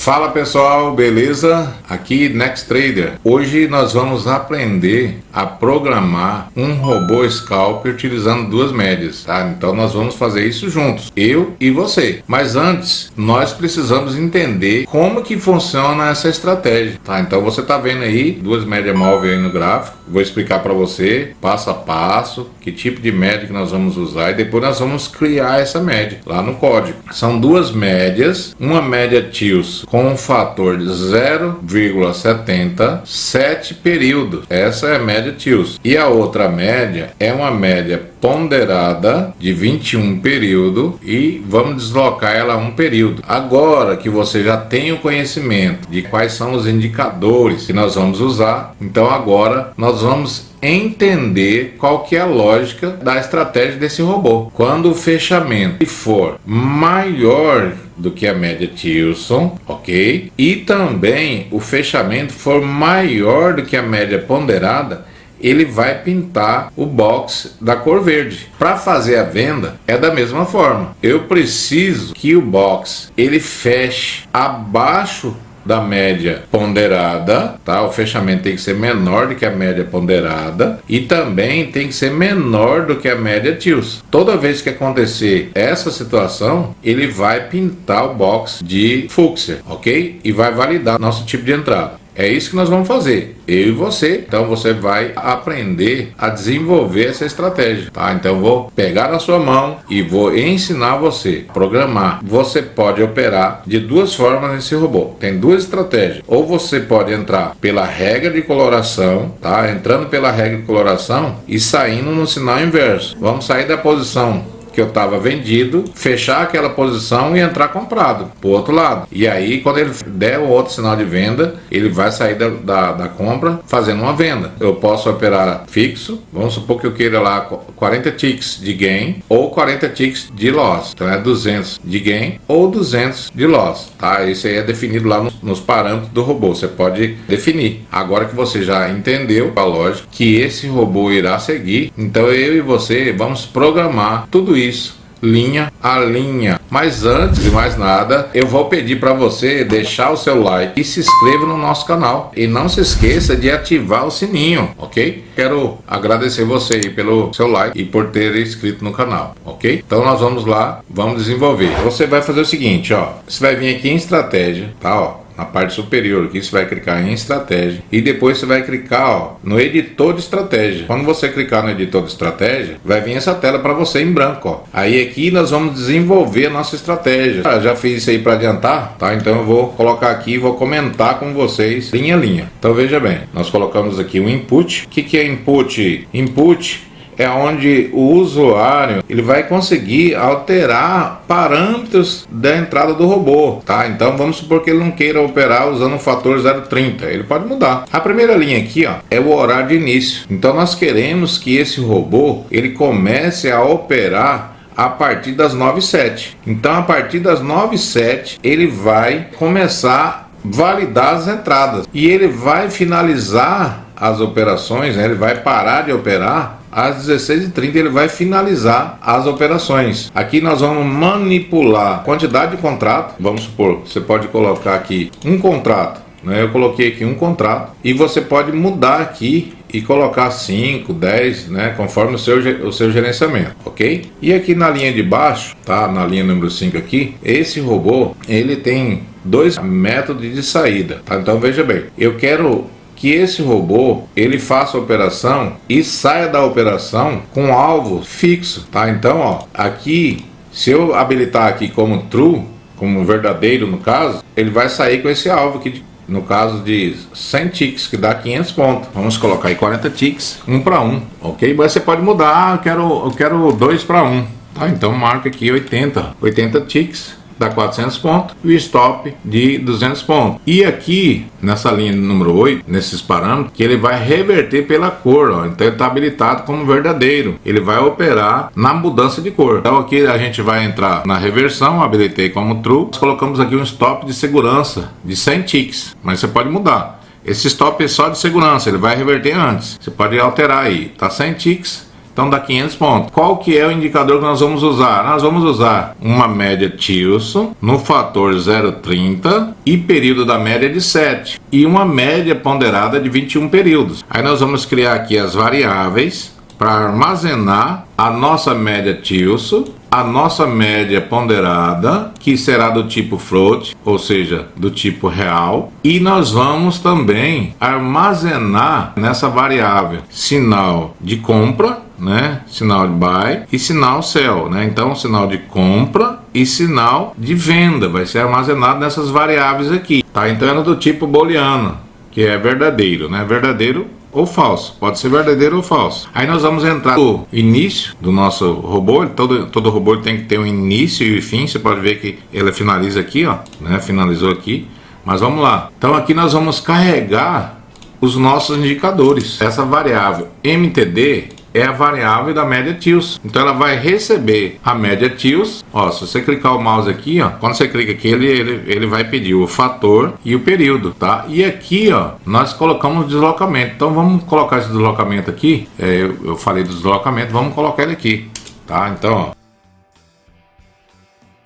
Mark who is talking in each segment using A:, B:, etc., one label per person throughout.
A: Fala pessoal, beleza? Aqui Next Trader. Hoje nós vamos aprender a programar um robô scalp utilizando duas médias, tá? Então nós vamos fazer isso juntos, eu e você. Mas antes, nós precisamos entender como que funciona essa estratégia, tá? Então você tá vendo aí duas médias móveis aí no gráfico. Vou explicar para você passo a passo que tipo de média que nós vamos usar e depois nós vamos criar essa média lá no código. São duas médias, uma média TILS com um fator de 0,70, 7 períodos. Essa é a média TILS. E a outra média é uma média ponderada de 21 períodos e vamos deslocar ela a um período. Agora que você já tem o conhecimento de quais são os indicadores que nós vamos usar, então agora nós vamos entender qual que é a lógica da estratégia desse robô. Quando o fechamento for maior do que a média Tilson, ok? E também o fechamento for maior do que a média ponderada, ele vai pintar o box da cor verde. Para fazer a venda é da mesma forma. Eu preciso que o box ele feche abaixo da média ponderada, tá? O fechamento tem que ser menor do que a média ponderada e também tem que ser menor do que a média TILS. Toda vez que acontecer essa situação, ele vai pintar o box de fúcsia, ok? E vai validar nosso tipo de entrada. É isso que nós vamos fazer, eu e você. Então você vai aprender a desenvolver essa estratégia, tá? Então eu vou pegar na sua mão e vou ensinar você a programar. Você pode operar de duas formas nesse robô. Tem duas estratégias. Ou você pode entrar pela regra de coloração, tá? Entrando pela regra de coloração e saindo no sinal inverso. Vamos sair da posição que eu estava vendido, fechar aquela posição e entrar comprado pro outro lado. E aí quando ele der o outro sinal de venda, ele vai sair da compra fazendo uma venda. Eu posso operar fixo, vamos supor que eu queira lá 40 ticks de gain ou 40 ticks de loss. Então é 200 de gain ou 200 de loss, tá? Isso aí é definido lá nos parâmetros do robô, você pode definir. Agora que você já entendeu a lógica que esse robô irá seguir, então eu e você vamos programar tudo isso linha a linha. Mas antes de mais nada, eu vou pedir para você deixar o seu like e se inscreva no nosso canal e não se esqueça de ativar o sininho, ok? Quero agradecer você aí pelo seu like e por ter inscrito no canal, ok? Então nós vamos lá, vamos desenvolver. Você vai fazer o seguinte, ó, você vai vir aqui em estratégia, tá, ó, na parte superior aqui você vai clicar em estratégia e depois você vai clicar, ó, no editor de estratégia. Quando você clicar no editor de estratégia, vai vir essa tela para você em branco, ó. Aí aqui nós vamos desenvolver a nossa estratégia. Já fiz isso aí para adiantar, tá? Então eu vou colocar aqui e vou comentar com vocês linha a linha. Então veja bem, nós colocamos aqui o input. O que é input? Input é onde o usuário ele vai conseguir alterar parâmetros da entrada do robô, tá? Então vamos supor que ele não queira operar usando o fator 0,30, ele pode mudar. A primeira linha aqui, ó, é o horário de início. Então nós queremos que esse robô ele comece a operar a partir das 9h07. Então a partir das 9h07 ele vai começar a validar as entradas e ele vai finalizar as operações, né? Ele vai parar de operar às 16h30, ele vai finalizar as operações. Aqui nós vamos manipular a quantidade de contrato. Vamos supor, você pode colocar aqui um contrato, né? Eu coloquei aqui um contrato e você pode mudar aqui e colocar 5, 10, né? Conforme o seu gerenciamento, ok? E aqui na linha de baixo, tá? Na linha número 5 aqui, esse robô, ele tem dois métodos de saída, tá? Então veja bem, eu quero que esse robô ele faça a operação e saia da operação com alvo fixo, tá? Então, ó, aqui, se eu habilitar aqui como true, como verdadeiro no caso, ele vai sair com esse alvo aqui, no caso de 100 ticks, que dá 500 pontos. Vamos colocar aí 40 ticks, 1 para 1, ok? Mas você pode mudar, eu quero 2 para 1, tá? Então marca aqui 80 ticks, dá 400 pontos e o stop de 200 pontos. E aqui nessa linha número 8, nesses parâmetros, que ele vai reverter pela cor, ó. Então ele está habilitado como verdadeiro, ele vai operar na mudança de cor. Então aqui a gente vai entrar na reversão, habilitei como true. Nós colocamos aqui um stop de segurança de 100 ticks, mas você pode mudar. Esse stop é só de segurança, ele vai reverter antes, você pode alterar aí, tá 100 ticks. então dá 500 pontos. Qual que é o indicador que nós vamos usar? Nós vamos usar uma média Tilson no fator 0,30 e período da média de 7 e uma média ponderada de 21 períodos. Aí nós vamos criar aqui as variáveis para armazenar a nossa média Tilson, a nossa média ponderada, que será do tipo float, ou seja, do tipo real, e nós vamos também armazenar nessa variável sinal de compra, né, sinal de buy e sinal sell, né? Então sinal de compra e sinal de venda vai ser armazenado nessas variáveis aqui, tá? Então é do tipo booleano, que é verdadeiro, né? Verdadeiro ou falso, pode ser verdadeiro ou falso. Aí nós vamos entrar no início do nosso robô. Todo robô tem que ter um início e fim. Você pode ver que ele finaliza aqui, ó, né? Finalizou aqui, mas vamos lá. Então aqui nós vamos carregar os nossos indicadores. Essa variável MTD é a variável da média Tilson. Então ela vai receber a média Tilson. Ó, se você clicar o mouse aqui, ó, quando você clica aqui, ele vai pedir o fator e o período, tá? E aqui, ó, nós colocamos o deslocamento. Então vamos colocar esse deslocamento aqui. Eu falei do deslocamento, vamos colocar ele aqui, tá? Então, ó,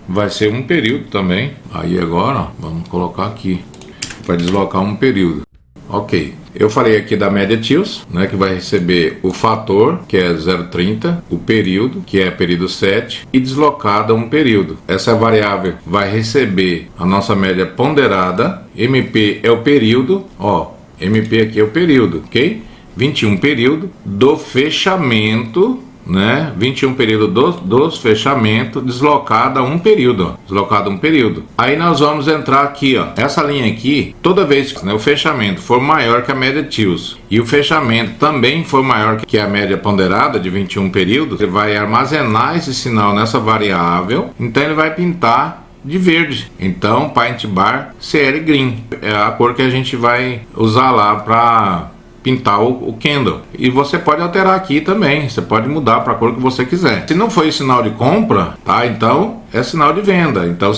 A: vai ser um período também. Aí agora, ó, vamos colocar aqui. Vai deslocar um período. Ok, eu falei aqui da média Tilson, né, que vai receber o fator, que é 0,30, o período, que é período 7, e deslocada um período. Essa variável vai receber a nossa média ponderada, MP é o período, ó, MP aqui é o período, ok? 21 período do fechamento, né? 21 período dos fechamentos, deslocada um período, ó, deslocado um período. Aí nós vamos entrar aqui, ó, essa linha aqui, toda vez que, né, o fechamento for maior que a média Tilson e o fechamento também for maior que a média ponderada de 21 períodos, ele vai armazenar esse sinal nessa variável, então ele vai pintar de verde. Então Paint Bar CL Green é a cor que a gente vai usar lá para pintar o candle. E você pode alterar aqui também, você pode mudar para a cor que você quiser. Se não foi sinal de compra, tá? Então é sinal de venda. Então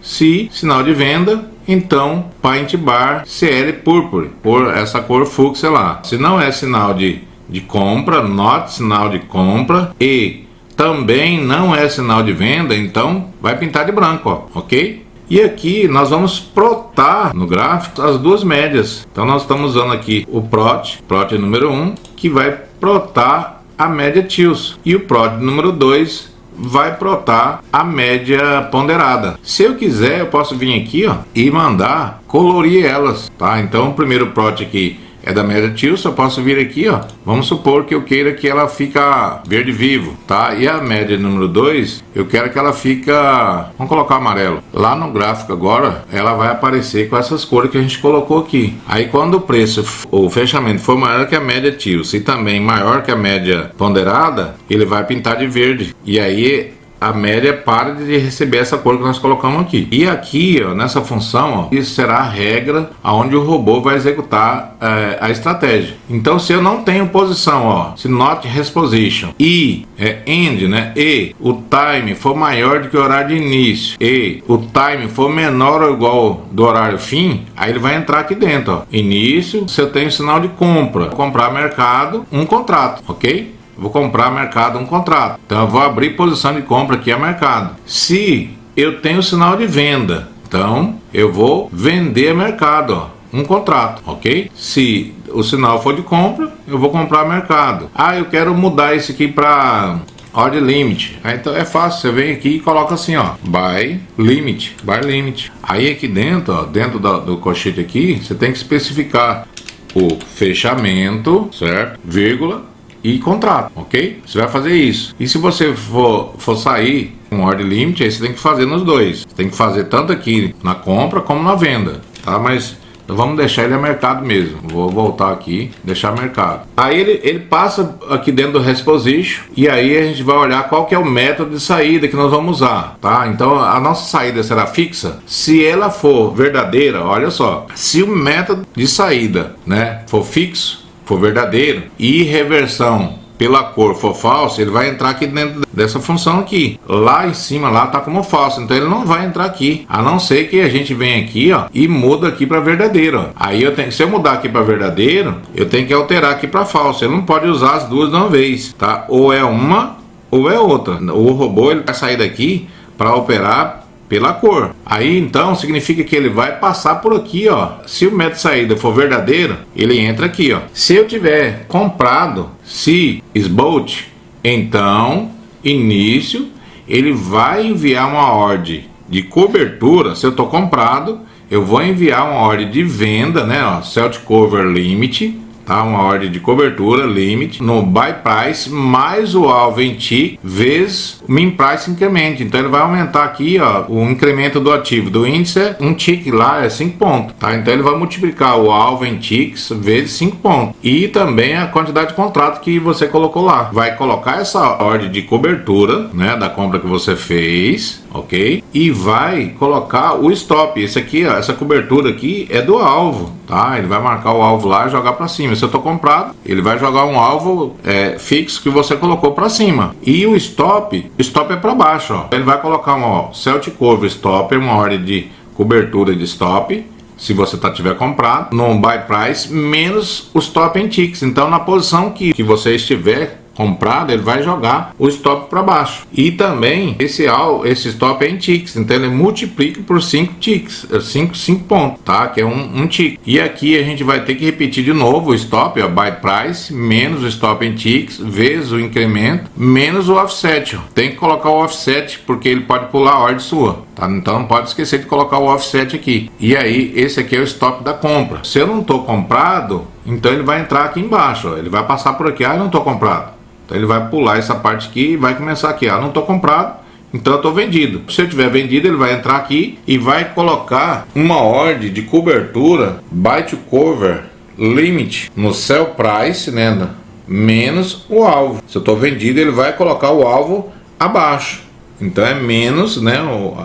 A: se sinal de venda, então Paint Bar CL Purple, por essa cor fúcsia lá. Se não é sinal de compra, not sinal de compra e também não é sinal de venda, então vai pintar de branco, ó, ok? E aqui nós vamos plotar no gráfico as duas médias. Então nós estamos usando aqui o plot número 1, que vai plotar a média Tilson. E o plot número 2 vai plotar a média ponderada. Se eu quiser, eu posso vir aqui, ó, e mandar colorir elas, tá? Então o primeiro plot aqui é da média Tilson, eu posso vir aqui, ó, vamos supor que eu queira que ela fica verde vivo, tá? E a média número 2, eu quero que ela fica, vamos colocar amarelo. Lá no gráfico agora, ela vai aparecer com essas cores que a gente colocou aqui. Aí quando o preço, o fechamento for maior que a média Tilson e também maior que a média ponderada, ele vai pintar de verde. E aí a média para de receber essa cor que nós colocamos aqui. E aqui, ó, nessa função, ó, isso será a regra onde o robô vai executar a estratégia. Então, se eu não tenho posição, ó, se not resposition e end, né, e o time for maior do que o horário de início e o time for menor ou igual do horário fim, aí ele vai entrar aqui dentro, ó. Início, se eu tenho sinal de compra, comprar mercado, um contrato, ok? Vou comprar mercado um contrato. Então eu vou abrir posição de compra aqui a mercado. Se eu tenho sinal de venda, então eu vou vender mercado, ó, um contrato, ok? Se o sinal for de compra, eu vou comprar mercado. Ah, eu quero mudar isso aqui para Order Limit. Então é fácil, você vem aqui e coloca assim, ó, Buy Limit. Aí aqui dentro, ó, dentro do colchete aqui, você tem que especificar o fechamento, certo? Vírgula e contrato, ok? Você vai fazer isso. E se você for sair com order limit, aí você tem que fazer nos dois. Você tem que fazer tanto aqui na compra como na venda, tá? Mas vamos deixar ele a mercado mesmo. Vou voltar aqui, deixar mercado. Aí ele passa aqui dentro do Resposition e aí a gente vai olhar qual que é o método de saída que nós vamos usar, tá? Então a nossa saída será fixa. Se ela for verdadeira, olha só, se o método de saída, né, for fixo, for verdadeiro e reversão pela cor for falso, ele vai entrar aqui dentro dessa função aqui. Lá em cima, lá tá como falso, então ele não vai entrar aqui, a não ser que a gente venha aqui, ó, e muda aqui para verdadeiro, ó. Aí se eu mudar aqui para verdadeiro, eu tenho que alterar aqui para falso. Ele não pode usar as duas de uma vez, tá? Ou é uma ou é outra. O robô ele vai sair daqui para operar pela cor. Aí então significa que ele vai passar por aqui, ó. Se o método de saída for verdadeiro, ele entra aqui, ó. Se eu tiver comprado, se esbolt, então início, ele vai enviar uma ordem de cobertura. Se eu estou comprado, eu vou enviar uma ordem de venda, né, ó, Celt Cover Limit, tá? Uma ordem de cobertura limit no buy price mais o alvo em tick vezes o min price incremento. Então ele vai aumentar aqui, ó, o incremento do ativo do índice, um tick lá é 5 pontos, tá? Então ele vai multiplicar o alvo em ticks vezes 5 pontos e também a quantidade de contrato que você colocou lá. Vai colocar essa ordem de cobertura, né, da compra que você fez, ok? E vai colocar o stop. Esse aqui, ó, essa cobertura aqui é do alvo, tá? Ele vai marcar o alvo lá e jogar para cima. Se eu tô comprado, ele vai jogar um alvo fixo que você colocou para cima. E o stop é para baixo, ó. Ele vai colocar um Celt Cover Stop, uma ordem de cobertura de stop, se você tiver comprado, no buy price menos o stop em ticks. Então na posição que você estiver comprado, ele vai jogar o stop para baixo. E também esse stop é em ticks, então ele multiplica por 5 ticks, 5 pontos, tá? Que é um tick. E aqui a gente vai ter que repetir de novo o stop, ó, buy price menos o stop em ticks vezes o incremento menos o offset, ó. Tem que colocar o offset porque ele pode pular a ordem sua, tá? Então não pode esquecer de colocar o offset aqui. E aí esse aqui é o stop da compra. Se eu não tô comprado, então ele vai entrar aqui embaixo, ó. Ele vai passar por aqui, eu não tô comprado. Então ele vai pular essa parte aqui e vai começar aqui, não estou comprado, então eu estou vendido. Se eu tiver vendido, ele vai entrar aqui e vai colocar uma ordem de cobertura buy to cover limit no sell price, né, menos o alvo. Se eu estou vendido, ele vai colocar o alvo abaixo. Então é menos, né,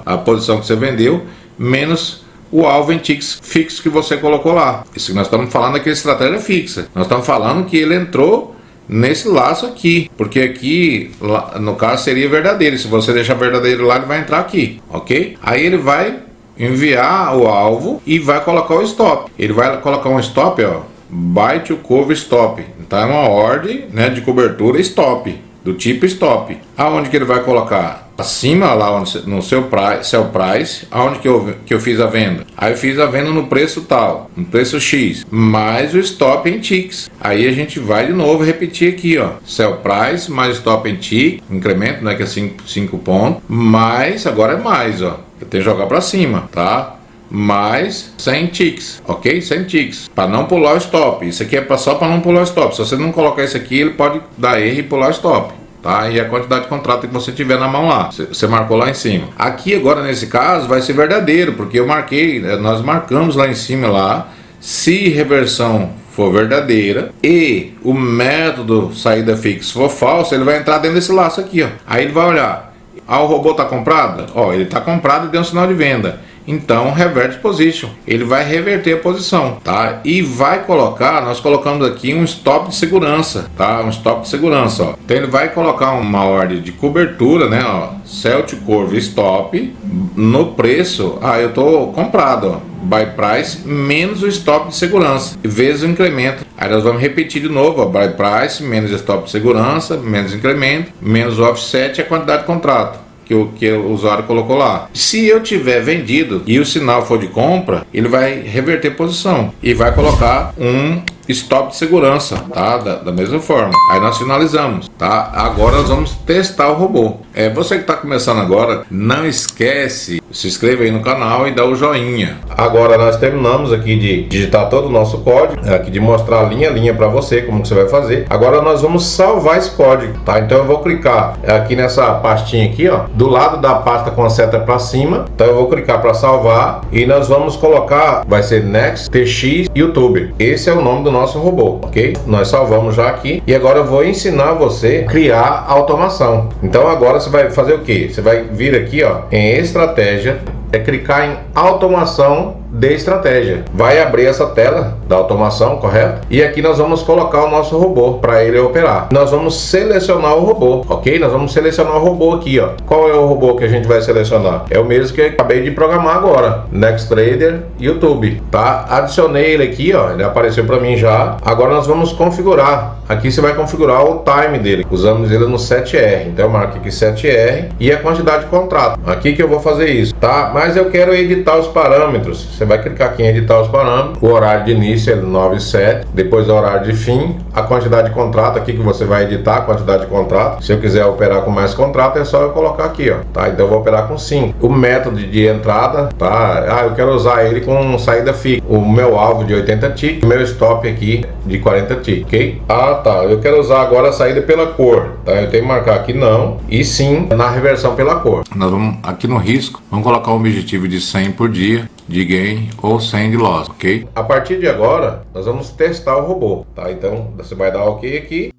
A: a posição que você vendeu, menos o alvo em ticks fixo que você colocou lá. Isso que nós estamos falando aqui é estratégia fixa. Nós estamos falando que ele entrou nesse laço aqui, porque aqui no caso seria verdadeiro. Se você deixar verdadeiro lá, ele vai entrar aqui, ok? Aí ele vai enviar o alvo e vai colocar o stop. Ele vai colocar um stop, ó, buy to cover stop. Então é uma ordem, né, de cobertura stop, do tipo stop. Aonde que ele vai colocar? Acima lá onde, no seu sell price, aonde que eu fiz a venda. Aí eu fiz a venda no preço tal, no preço X, mais o stop em ticks. Aí a gente vai de novo repetir aqui, ó, sell price mais stop em tick, incremento, né, que é 5 pontos, mais, agora é mais, ó, eu tenho que jogar para cima, tá? Mais 100 ticks, ok? 100 ticks, para não pular o stop. Isso aqui é só para não pular o stop. Se você não colocar isso aqui, ele pode dar erro e pular o stop, tá? E a quantidade de contrato que você tiver na mão lá, você marcou lá em cima. Aqui agora nesse caso vai ser verdadeiro, porque eu marquei, nós marcamos lá em cima lá, se reversão for verdadeira e o método saída fixa for falso, ele vai entrar dentro desse laço aqui, ó. Aí ele vai olhar, o robô tá comprado? Ó, ele tá comprado e deu um sinal de venda. Então, revert position, ele vai reverter a posição, tá? E vai colocar, nós colocamos aqui um stop de segurança, tá? Um stop de segurança, ó. Então ele vai colocar uma ordem de cobertura, né, ó, Celt Cover Stop no preço, eu tô comprado, ó, buy price menos o stop de segurança vezes o incremento. Aí nós vamos repetir de novo, ó, buy price menos o stop de segurança menos incremento menos o offset e a quantidade de contrato que o usuário colocou lá. Se eu tiver vendido e o sinal for de compra, ele vai reverter posição e vai colocar um stop de segurança, tá? Da mesma forma. Aí nós finalizamos, tá? Agora nós vamos testar o robô. Você que está começando agora, não esquece, se inscreva aí no canal e dá o joinha. Agora nós terminamos aqui de digitar todo o nosso código, aqui de mostrar linha a linha para você como que você vai fazer. Agora nós vamos salvar esse código, tá? Então eu vou clicar aqui nessa pastinha aqui, ó, do lado da pasta com a seta para cima. Então eu vou clicar para salvar e nós vamos colocar, vai ser Next TX YouTube. Esse é o nome do nosso robô, ok? Nós salvamos já aqui e agora eu vou ensinar você a criar automação. Então agora você vai fazer o que? Você vai vir aqui, ó, em estratégia, clicar em automação de estratégia. Vai abrir essa tela da automação, correto? E aqui nós vamos colocar o nosso robô para ele operar. Nós vamos selecionar o robô, ok? Nós vamos selecionar o robô aqui, ó. Qual é o robô que a gente vai selecionar? É o mesmo que eu acabei de programar agora, NextTrader YouTube, tá? Adicionei ele aqui, ó, ele apareceu para mim já. Agora nós vamos configurar. Aqui você vai configurar o time dele. Usamos ele no 7R, então eu marco aqui 7R e a quantidade de contrato. Aqui que eu vou fazer isso, tá? Mas eu quero editar os parâmetros. Você vai clicar aqui em editar os parâmetros. O horário de início é 9:07, depois o horário de fim, a quantidade de contrato aqui que você vai editar, a quantidade de contrato. Se eu quiser operar com mais contrato, é só eu colocar aqui, ó, tá? Então eu vou operar com 5. O método de entrada, tá? Eu quero usar ele com saída fixa. O meu alvo de 80 ticks, o meu stop aqui de 40 ticks, ok? Tá. Eu quero usar agora a saída pela cor, tá? Eu tenho que marcar aqui não e sim na reversão pela cor. Nós vamos aqui no risco, vamos colocar um objetivo de 100 por dia de gain ou 100 de loss, ok? A partir de agora, nós vamos testar o robô, tá? Então, você vai dar ok aqui.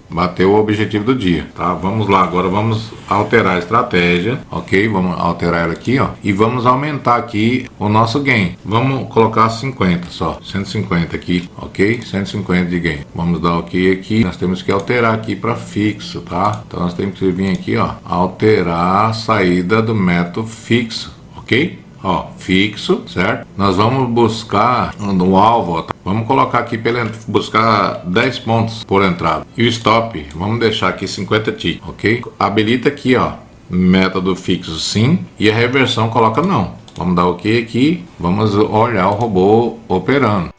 A: Bateu o objetivo do dia, tá? Vamos lá, agora vamos alterar a estratégia, ok? Vamos alterar ela aqui, ó, e vamos aumentar aqui o nosso gain. Vamos colocar 50 só, 150 aqui, ok? 150 de gain. Vamos dar ok aqui. Nós temos que alterar aqui para fixo, tá? Então nós temos que vir aqui, ó, alterar a saída do método fixo, ok? Ó, fixo, certo? Nós vamos buscar no alvo, ó, tá? Vamos colocar aqui para ele buscar 10 pontos por entrada. E o stop, vamos deixar aqui 50 ticks, ok? Habilita aqui, ó, método fixo sim, e a reversão coloca não. Vamos dar ok aqui, vamos olhar o robô operando.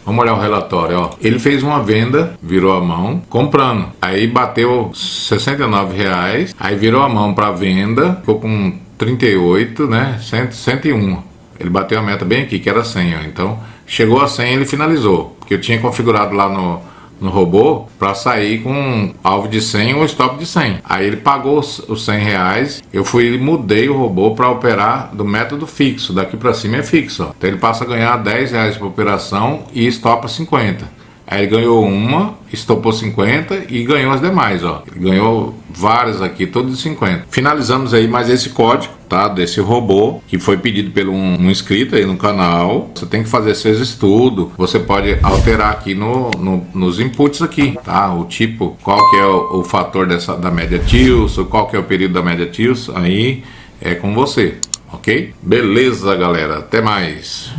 A: Vamos olhar o relatório, ó. Ele fez uma venda, virou a mão, comprando. Aí bateu R$69, aí virou a mão para venda, ficou com 38, né? 101. Ele bateu a meta bem aqui, que era 100, ó. Então, chegou a 100, ele finalizou. Porque eu tinha configurado lá no robô para sair com alvo de 100 ou stop de 100. Aí ele pagou os R$100, eu fui e mudei o robô para operar do método fixo, daqui para cima é fixo, ó. Então ele passa a ganhar R$10 por operação e stopa 50. Aí ele ganhou uma, estopou 50 e ganhou as demais, ó. Ele ganhou várias aqui, todos de 50. Finalizamos aí mais esse código, tá? Desse robô que foi pedido por um inscrito aí no canal. Você tem que fazer seus estudos. Você pode alterar aqui nos inputs aqui, tá? O tipo, qual que é o fator da média TILS, qual que é o período da média TILS, aí é com você, ok? Beleza, galera. Até mais.